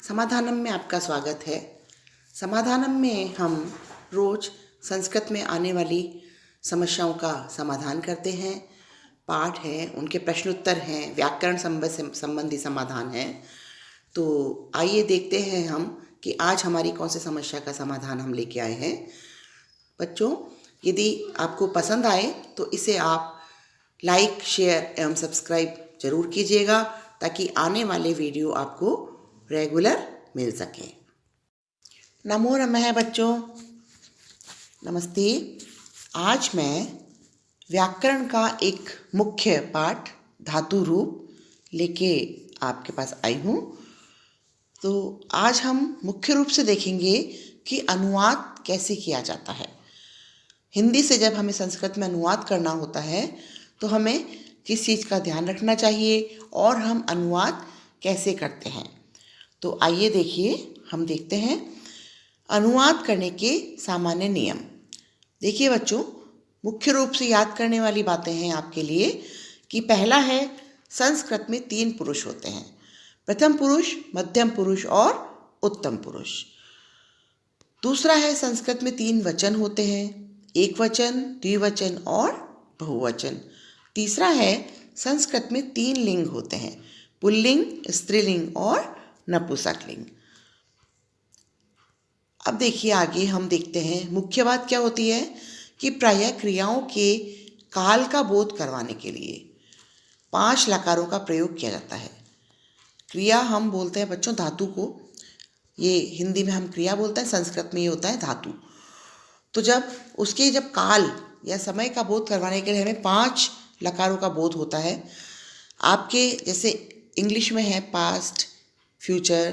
समाधानम में आपका स्वागत है। समाधानम में हम रोज संस्कृत में आने वाली समस्याओं का समाधान करते हैं। पाठ है, उनके प्रश्नोत्तर हैं, व्याकरण संबंधी समाधान है। तो आइए देखते हैं हम कि आज हमारी कौन सी समस्या का समाधान हम लेके आए हैं। बच्चों, यदि आपको पसंद आए तो इसे आप लाइक, शेयर एवं सब्सक्राइब जरूर कीजिएगा ताकि आने वाले वीडियो आपको रेगुलर मिल सके। नमो नमः बच्चों, नमस्ते। आज मैं व्याकरण का एक मुख्य पाठ धातु रूप लेके आपके पास आई हूँ। तो आज हम मुख्य रूप से देखेंगे कि अनुवाद कैसे किया जाता है। हिंदी से जब हमें संस्कृत में अनुवाद करना होता है तो हमें किस चीज़ का ध्यान रखना चाहिए और हम अनुवाद कैसे करते हैं। तो आइए देखिए, हम देखते हैं अनुवाद करने के सामान्य नियम। देखिए बच्चों, मुख्य रूप से याद करने वाली बातें हैं आपके लिए कि पहला है, संस्कृत में 3 पुरुष होते हैं, प्रथम पुरुष, मध्यम पुरुष और उत्तम पुरुष। दूसरा है, संस्कृत में 3 वचन होते हैं, एक वचन, द्विवचन और बहुवचन। तीसरा है, संस्कृत में 3 लिंग होते हैं, पुल्लिंग, स्त्रीलिंग और नपुंसकलिंग। अब देखिए आगे हम देखते हैं मुख्य बात क्या होती है कि प्रायः क्रियाओं के काल का बोध करवाने के लिए 5 लकारों का प्रयोग किया जाता है। क्रिया हम बोलते हैं बच्चों धातु को, ये हिंदी में हम क्रिया बोलते हैं, संस्कृत में ये होता है धातु। तो जब काल या समय का बोध करवाने के लिए हमें 5 लकारों का बोध होता है। आपके जैसे इंग्लिश में है पास्ट, फ्यूचर,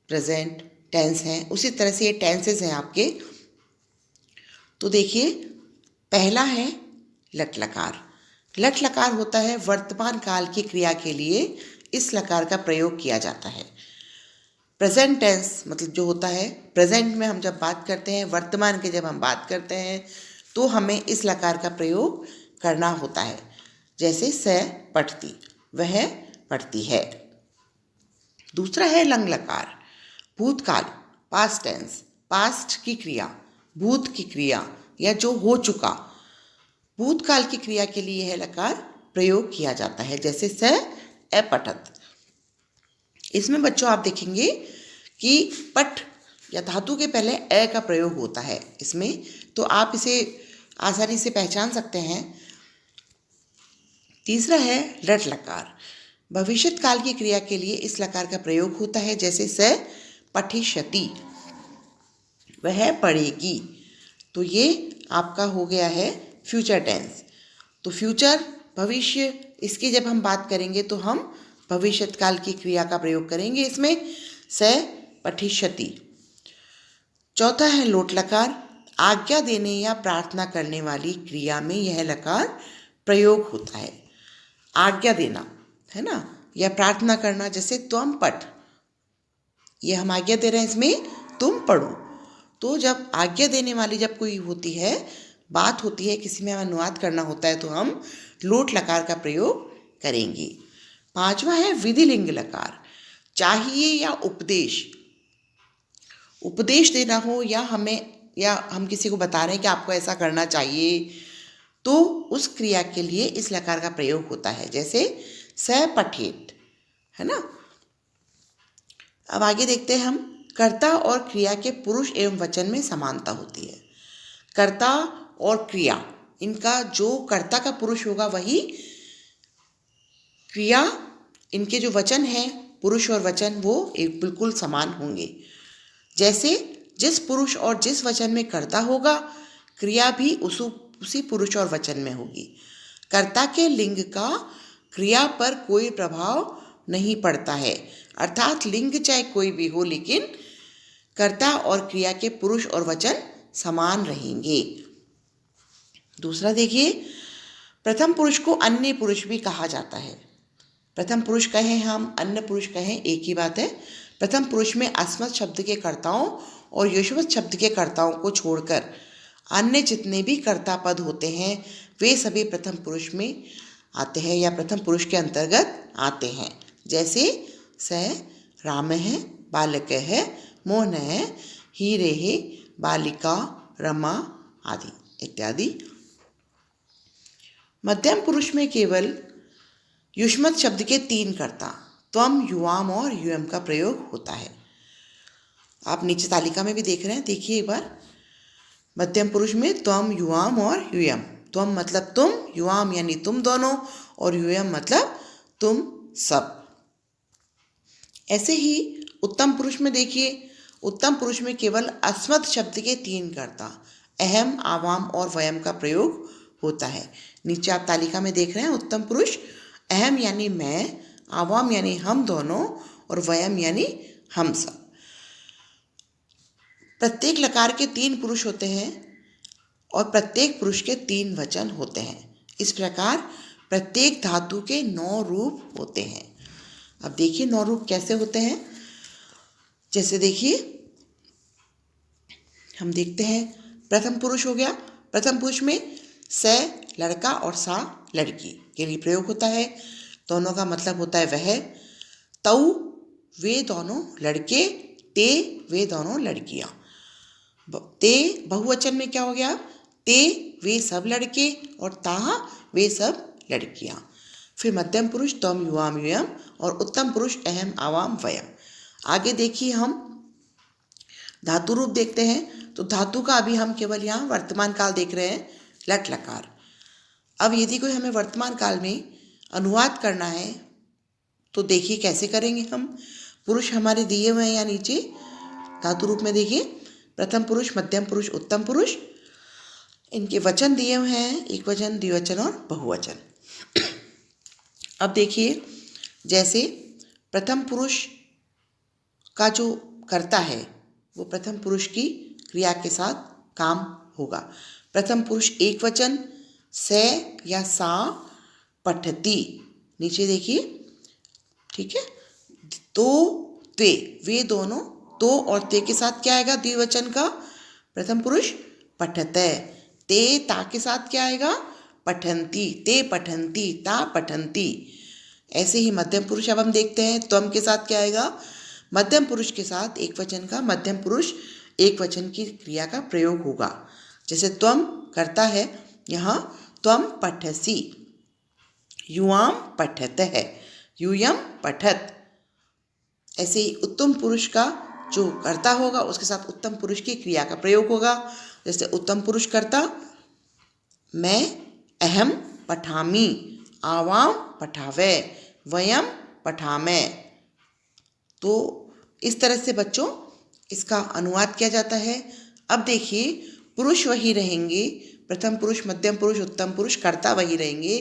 प्रेजेंट, टेंस हैं, उसी तरह से ये टेंसेस हैं आपके। तो देखिए, पहला है लट लकार। लट लकार होता है वर्तमान काल की क्रिया के लिए इस लकार का प्रयोग किया जाता है। प्रेजेंट टेंस मतलब जो होता है प्रेजेंट में हम जब बात करते हैं, वर्तमान के जब हम बात करते हैं तो हमें इस लकार का प्रयोग करना होता है। जैसे स पठती, वह पढ़ती है। दूसरा है लंग लकार, भूतकाल, पास्ट टेंस, पास्ट की क्रिया, भूत की क्रिया या जो हो चुका, भूतकाल की क्रिया के लिए यह लकार प्रयोग किया जाता है। जैसे स अपठत। इसमें बच्चों आप देखेंगे कि पठ या धातु के पहले अ का प्रयोग होता है इसमें, तो आप इसे आसानी से पहचान सकते हैं। तीसरा है लट लकार, भविष्यत काल की क्रिया के लिए इस लकार का प्रयोग होता है। जैसे स पठिष्यति, वह पढ़ेगी। तो ये आपका हो गया है फ्यूचर टेंस। तो फ्यूचर, भविष्य, इसकी जब हम बात करेंगे तो हम भविष्यत काल की क्रिया का प्रयोग करेंगे इसमें, स पठिष्यति। चौथा है लोट लकार, आज्ञा देने या प्रार्थना करने वाली क्रिया में यह लकार प्रयोग होता है। आज्ञा देना है ना, या प्रार्थना करना, जैसे त्वम पठ, ये हम आज्ञा दे रहे हैं इसमें, तुम पढ़ो। तो जब आज्ञा देने वाली जब कोई होती है, बात होती है, किसी में अनुवाद करना होता है, तो हम लोट लकार का प्रयोग करेंगे। पांचवा है विधिलिंग लकार, चाहिए या उपदेश, उपदेश देना हो या हम किसी को बता रहे हैं कि आपको ऐसा करना चाहिए, तो उस क्रिया के लिए इस लकार का प्रयोग होता है। जैसे स पठेत, है ना। अब आगे देखते हैं हम, कर्ता और क्रिया के पुरुष एवं वचन में समानता होती है। कर्ता और क्रिया, इनका जो कर्ता का पुरुष होगा वही क्रिया, इनके जो वचन हैं पुरुष और वचन वो एक बिल्कुल समान होंगे। जैसे जिस पुरुष और जिस वचन में कर्ता होगा, क्रिया भी उसी पुरुष और वचन में होगी। कर्ता के लिंग का क्रिया पर कोई प्रभाव नहीं पड़ता है, अर्थात लिंग चाहे कोई भी हो, लेकिन कर्ता और क्रिया के पुरुष और वचन समान रहेंगे। दूसरा देखिए, प्रथम पुरुष को अन्य पुरुष भी कहा जाता है। प्रथम पुरुष कहें हम, अन्य पुरुष कहें, एक ही बात है। प्रथम पुरुष में अस्मत् शब्द के कर्ताओं और युष्मत् शब्द के कर्ताओं को छोड़कर अन्य जितने भी कर्ता पद होते हैं वे सभी प्रथम पुरुष में आते हैं या प्रथम पुरुष के अंतर्गत आते हैं। जैसे स रामः बालकः मोहनः हीरेः बालिका रमा आदि इत्यादि। मध्यम पुरुष में केवल युष्मत शब्द के 3 कर्ता त्वम, युवाम और यूयम का प्रयोग होता है। आप नीचे तालिका में भी देख रहे हैं, देखिए एक बार। मध्यम पुरुष में त्वम, युवाम और यूयम। त्वम मतलब तुम, युवाम यानी तुम दोनों, और यूयम मतलब तुम सब। ऐसे ही उत्तम पुरुष में देखिए, उत्तम पुरुष में केवल अस्मत् शब्द के 3 कर्ता अहम, आवाम और वयम का प्रयोग होता है। नीचे आप तालिका में देख रहे हैं उत्तम पुरुष। अहम यानी मैं, आवाम यानी हम दोनों, और वयम यानी हम सब। प्रत्येक लकार के 3 पुरुष होते हैं और प्रत्येक पुरुष के 3 वचन होते हैं। इस प्रकार प्रत्येक धातु के 9 रूप होते हैं। अब देखिए 9 रूप कैसे होते हैं। जैसे देखिए, हम देखते हैं प्रथम पुरुष हो गया। प्रथम पुरुष में स लड़का और सा लड़की के लिए प्रयोग होता है। दोनों का मतलब होता है वह। तौ वे दोनों लड़के, ते वे दोनों लड़कियां। ते बहुवचन में क्या हो गया, ते वे सब लड़के और ताहा वे सब लड़कियां। फिर मध्यम पुरुष त्वम, युवाम, यूयम, और उत्तम पुरुष अहम, आवाम, वयम। आगे देखिए हम धातु रूप देखते हैं। तो धातु का अभी हम केवल यहाँ वर्तमान काल देख रहे हैं, लट लकार। अब यदि कोई हमें वर्तमान काल में अनुवाद करना है तो देखिए कैसे करेंगे हम। पुरुष हमारे दिए हुए हैं यहाँ नीचे धातु रूप में। देखिए प्रथम पुरुष, मध्यम पुरुष, उत्तम पुरुष, इनके वचन दिए हुए हैं, एक वचन, द्विवचन और बहुवचन। अब देखिए, जैसे प्रथम पुरुष का जो कर्ता है वो प्रथम पुरुष की क्रिया के साथ काम होगा। प्रथम पुरुष एक वचन, से या सा पठती। नीचे देखिए, ठीक है। तो ते वे दोनों, तो और ते के साथ क्या आएगा द्विवचन का, प्रथम पुरुष पठते। ते ता के साथ क्या आएगा, पठंती। ते पठंती, ता पठंती। ऐसे ही मध्यम पुरुष अब हम देखते हैं। त्वम के साथ क्या आएगा, मध्यम पुरुष के साथ एक वचन का मध्यम पुरुष एक वचन की क्रिया का प्रयोग होगा। जैसे त्वम करता है, यहाँ त्वम पठसी, युवाम पठतः, यूयम पठत। ऐसे ही उत्तम पुरुष का जो कर्ता होगा उसके साथ उत्तम पुरुष की क्रिया का प्रयोग होगा। जैसे उत्तम पुरुष कर्ता, मैं अहम पठामी, आवाम पठावे, वयम पठामे। तो इस तरह से बच्चों इसका अनुवाद किया जाता है। अब देखिए, पुरुष वही रहेंगे, प्रथम पुरुष, मध्यम पुरुष, उत्तम पुरुष, कर्ता वही रहेंगे,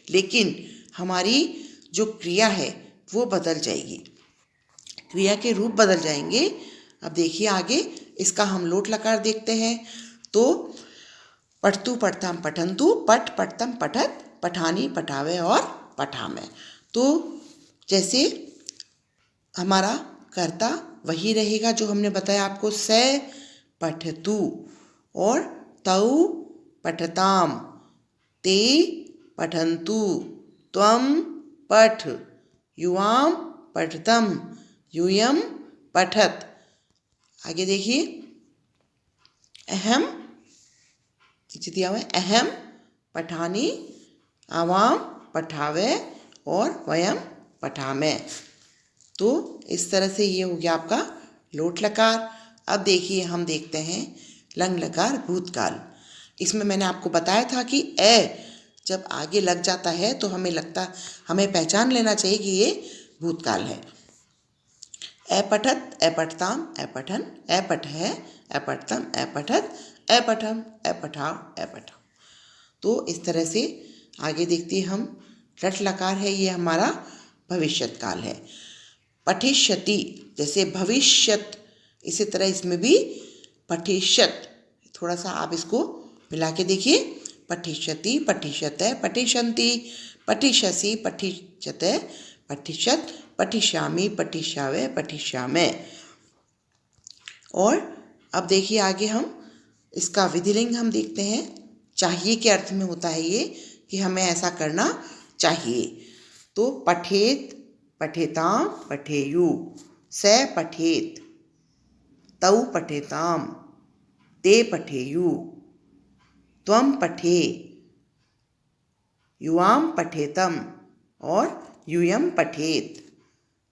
लेकिन हमारी जो क्रिया है वो बदल जाएगी, क्रिया के रूप बदल जाएंगे। अब देखिए आगे इसका हम लोट लकार देखते हैं। तो पठतु, पठतम, पठंतु, पठ, पठतम, पठत, पठानी, पठावे और पठामे। तो जैसे हमारा कर्ता वही रहेगा जो हमने बताया आपको, से पठतु, और तौ पठताम, ते पठन्तु, त्वम पठ, युवाम पठतम, यूयम पठत। आगे देखिए, अहम नीचे दिया हुआ है, अहम पठानी, आवाम पठावे और वयम पठामे। तो इस तरह से ये हो गया आपका लोट लकार। अब देखिए हम देखते हैं लंग लकार भूतकाल। इसमें मैंने आपको बताया था कि ए जब आगे लग जाता है तो हमें पहचान लेना चाहिए कि ये भूतकाल है। ए पठत, ए पठताम, ए पठन, ए पठः, ए पठतम, ए पठत, ए पठम, ए पठाव, ए पठाव। तो इस तरह से आगे देखते हैं हम। लट लकार है, ये हमारा भविष्यत काल है। पठिष्यति जैसे भविष्यत, इसी तरह इसमें भी पठिष्यत। थोड़ा सा आप इसको मिला के देखिए, पठिष्यति, पठिष्यते, पठिष्यन्ति, पठिष्यसि, पठिष्यते, पठिष्यत, पठिष्यामि, पठिष्यावे, पठिष्यामे। और अब देखिए आगे हम इसका विधिलिंग हम देखते हैं। चाहिए के अर्थ में होता है ये कि हमें ऐसा करना चाहिए। तो पठेत, पठेताम, पठेयु, स पठेत, तौ पठेताम, ते पठेयु, त्वं पठे, युवां पठेतम और यूयं पठेत,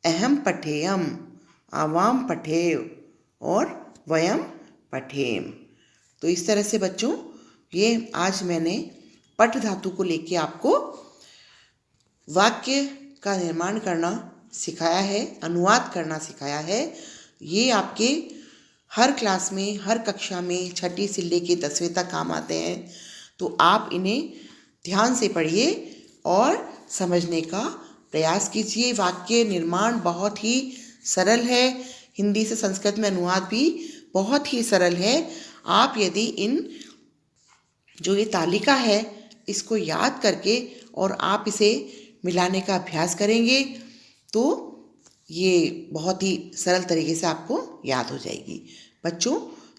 अहं पठेयम, आवां पठेव और वयं पठेम। तो इस तरह से बच्चों ये आज मैंने पठ धातु को लेके आपको वाक्य का निर्माण करना सिखाया है, अनुवाद करना सिखाया है। ये आपके हर क्लास में, हर कक्षा में 6ठी से लेके 10वीं तक काम आते हैं। तो आप इन्हें ध्यान से पढ़िए और समझने का प्रयास कीजिए। वाक्य निर्माण बहुत ही सरल है, हिंदी से संस्कृत में अनुवाद भी बहुत ही सरल है। आप यदि इन जो ये तालिका है इसको याद करके और आप इसे मिलाने का अभ्यास करेंगे तो ये बहुत ही सरल तरीके से आपको याद हो जाएगी। बच्चों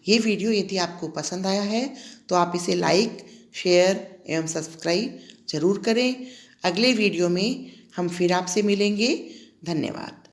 ये वीडियो यदि आपको पसंद आया है तो आप इसे लाइक, शेयर एवं सब्सक्राइब जरूर करें। अगले वीडियो में हम फिर आपसे मिलेंगे। धन्यवाद।